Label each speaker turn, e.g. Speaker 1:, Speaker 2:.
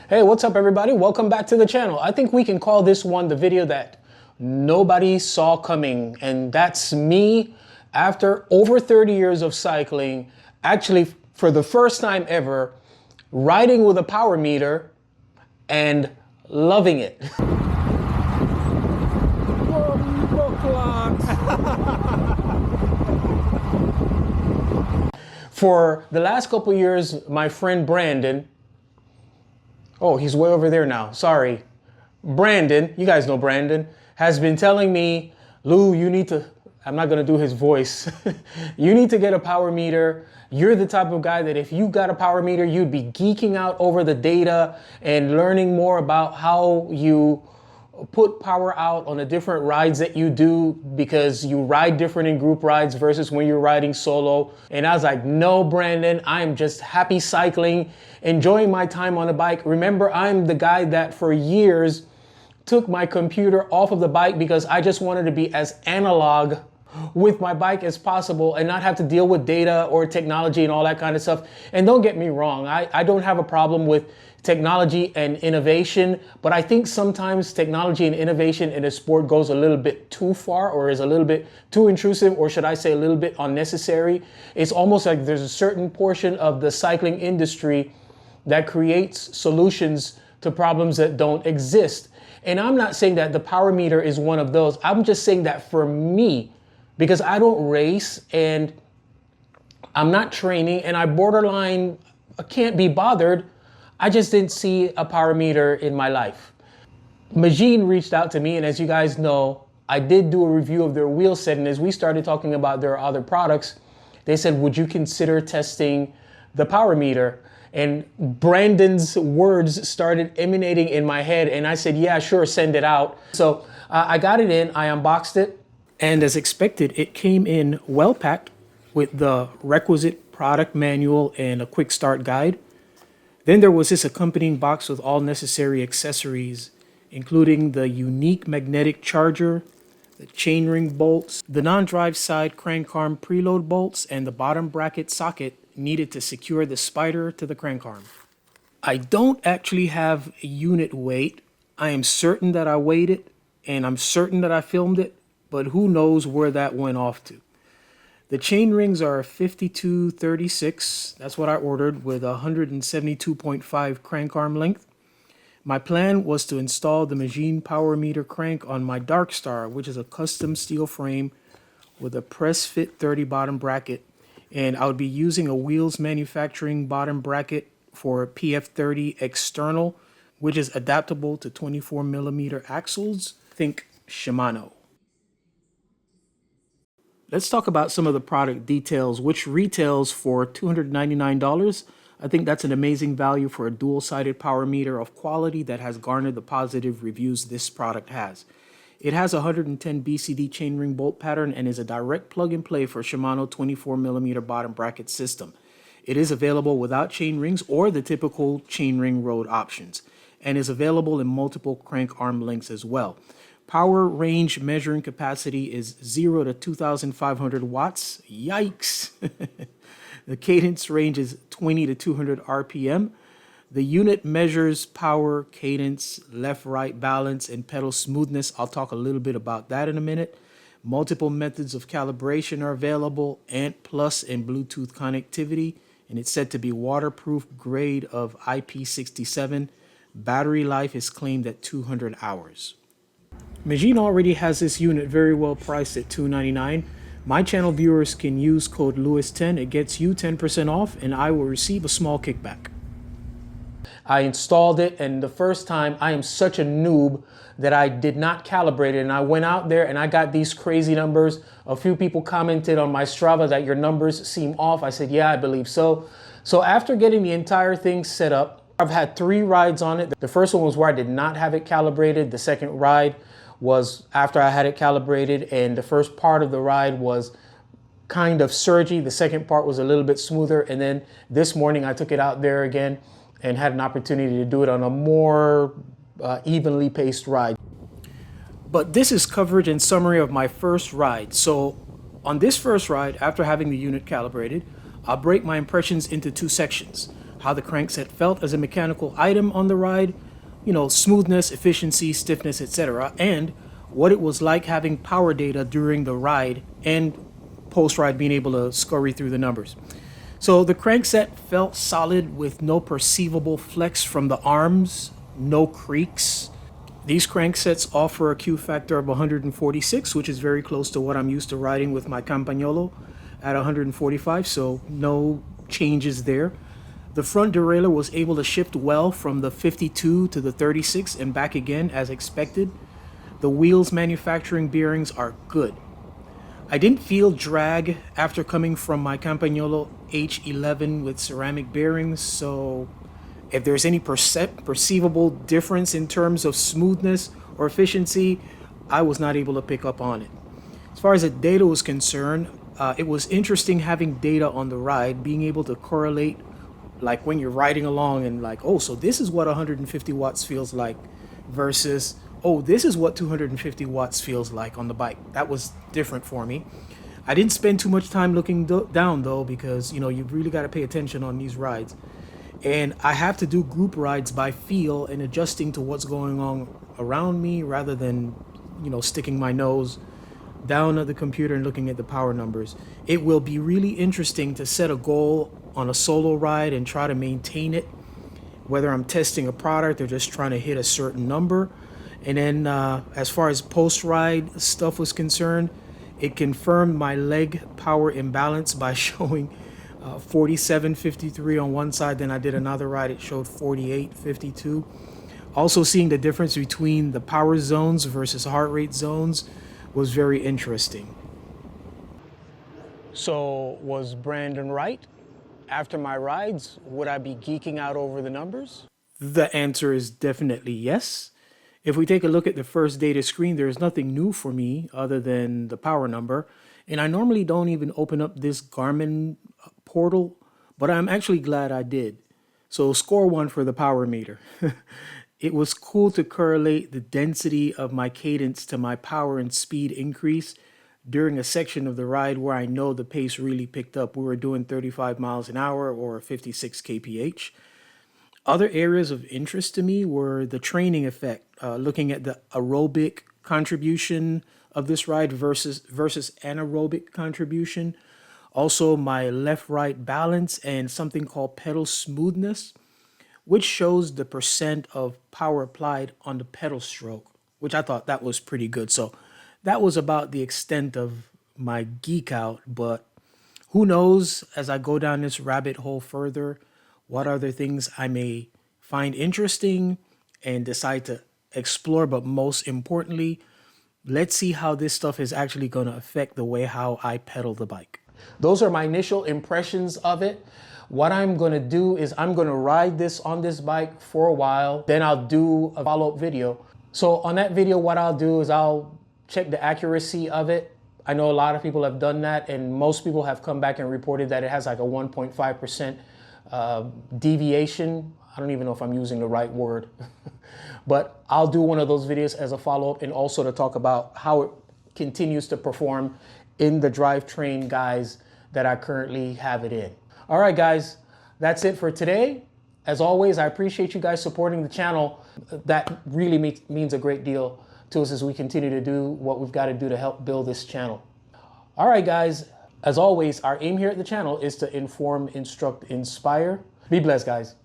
Speaker 1: Hey, what's up everybody? Welcome back to the channel. I think we can call this one the video that nobody saw coming, and that's me after over 30 years of cycling, actually for the first time ever, riding with a power meter and loving it. For the last couple years, my friend Brandon, oh, he's way over there now. Sorry. Brandon, you guys know Brandon, has been telling me, Lou, you need to, I'm not going to do his voice. You need to get a power meter. You're the type of guy that if you got a power meter, you'd be geeking out over the data and learning more about how you put power out on the different rides that you do, because you ride different in group rides versus when you're riding solo. And I was like, no, Brandon, I'm just happy cycling, enjoying my time on the bike. Remember, I'm the guy that for years took my computer off of the bike because I just wanted to be as analog with my bike as possible and not have to deal with data or technology and all that kind of stuff. And don't get me wrong, I don't have a problem with technology and innovation, but I think sometimes technology and innovation in a sport goes a little bit too far, or is a little bit too intrusive, or should I say a little bit unnecessary. It's almost like there's a certain portion of the cycling industry that creates solutions to problems that don't exist. And I'm not saying that the power meter is one of those. I'm just saying that for me, because I don't race and I'm not training and I borderline can't be bothered, I just didn't see a power meter in my life. Magene reached out to me, and as you guys know, I did do a review of their wheel set, and as we started talking about their other products, they said, would you consider testing the power meter? And Brandon's words started emanating in my head, and I said, yeah, sure, send it out. So I got it in, I unboxed it, and as expected, it came in well packed with the requisite product manual and a quick start guide. Then there was this accompanying box with all necessary accessories, including the unique magnetic charger, the chainring bolts, the non-drive side crank arm preload bolts, and the bottom bracket socket needed to secure the spider to the crank arm. I don't actually have a unit weight. I am certain that I weighed it, and I'm certain that I filmed it, but who knows where that went off to. The chain rings are 5236, that's what I ordered, with 172.5 crank arm length. My plan was to install the Magene power meter crank on my Dark Star, which is a custom steel frame with a press fit 30 bottom bracket, and I would be using a Wheels Manufacturing bottom bracket for PF30 external, which is adaptable to 24mm axles. Think Shimano. Let's talk about some of the product details, which retails for $299. I think that's an amazing value for a dual-sided power meter of quality that has garnered the positive reviews this product has. It has a 110 BCD chainring bolt pattern and is a direct plug-and-play for Shimano 24mm bottom bracket system. It is available without chain rings or the typical chainring road options, and is available in multiple crank arm lengths as well. Power range measuring capacity is 0 to 2,500 watts. Yikes! The cadence range is 20 to 200 RPM. The unit measures power, cadence, left-right balance, and pedal smoothness. I'll talk a little bit about that in a minute. Multiple methods of calibration are available, ANT Plus and Bluetooth connectivity, and it's said to be waterproof grade of IP67. Battery life is claimed at 200 hours. Magene already has this unit very well priced at $299. My channel viewers can use code Lewis10. It gets you 10% off, and I will receive a small kickback. I installed it, and the first time, I am such a noob that I did not calibrate it, and I went out there and I got these crazy numbers. A few people commented on my Strava that your numbers seem off. I said, yeah, I believe so. So after getting the entire thing set up, I've had 3 rides on it. The first one was where I did not have it calibrated. The second ride was after I had it calibrated, and the first part of the ride was kind of surgy. The second part was a little bit smoother, and then this morning I took it out there again and had an opportunity to do it on a more evenly paced ride. But this is coverage and summary of my first ride. So on this first ride, after having the unit calibrated, I'll break my impressions into 2 sections. how the crankset felt as a mechanical item on the ride, you know, smoothness, efficiency, stiffness, etc., and what it was like having power data during the ride and post-ride being able to scurry through the numbers. So the crankset felt solid with no perceivable flex from the arms, no creaks. These cranksets offer a Q factor of 146, which is very close to what I'm used to riding with my Campagnolo at 145, so no changes there. The front derailleur was able to shift well from the 52 to the 36 and back again as expected. The wheels manufacturing bearings are good. I didn't feel drag after coming from my Campagnolo H11 with ceramic bearings, so if there's any perceivable difference in terms of smoothness or efficiency, I was not able to pick up on it. As far as the data was concerned, it was interesting having data on the ride, being able to correlate, like when you're riding along and like, oh, so this is what 150 watts feels like versus, oh, this is what 250 watts feels like on the bike. That was different for me. I didn't spend too much time looking down though, because you know, you really got to pay attention on these rides. And I have to do group rides by feel and adjusting to what's going on around me rather than, you know, sticking my nose down at the computer and looking at the power numbers. It will be really interesting to set a goal on a solo ride and try to maintain it, whether I'm testing a product or just trying to hit a certain number. And then as far as post-ride stuff was concerned, it confirmed my leg power imbalance by showing 47.53 on one side. Then I did another ride, it showed 48.52. Also seeing the difference between the power zones versus heart rate zones was very interesting. So was Brandon right? After my rides, would I be geeking out over the numbers? The answer is definitely yes. If we take a look at the first data screen, there's nothing new for me other than the power number. And I normally don't even open up this Garmin portal, but I'm actually glad I did. So score 1 for the power meter. It was cool to correlate the density of my cadence to my power and speed increase during a section of the ride where I know the pace really picked up. We were doing 35 miles an hour or 56 kph. Other areas of interest to me were the training effect, looking at the aerobic contribution of this ride versus anaerobic contribution. Also my left-right balance and something called pedal smoothness, which shows the percent of power applied on the pedal stroke, which I thought that was pretty good. So that was about the extent of my geek out, but who knows, as I go down this rabbit hole further, what other things I may find interesting and decide to explore. But most importantly, let's see how this stuff is actually going to affect the way how I pedal the bike. Those are my initial impressions of it. What I'm going to do is I'm going to ride this on this bike for a while. Then I'll do a follow-up video. So on that video, what I'll do is I'll check the accuracy of it. I know a lot of people have done that, and most people have come back and reported that it has like a 1.5% deviation. I don't even know if I'm using the right word, but I'll do one of those videos as a follow-up and also to talk about how it continues to perform in the drivetrain guise that I currently have it in. All right, guys, that's it for today. As always, I appreciate you guys supporting the channel. That really means a great deal to us as we continue to do what we've got to do to help build this channel. All right, guys, as always, our aim here at the channel is to inform, instruct, inspire. Be blessed, guys.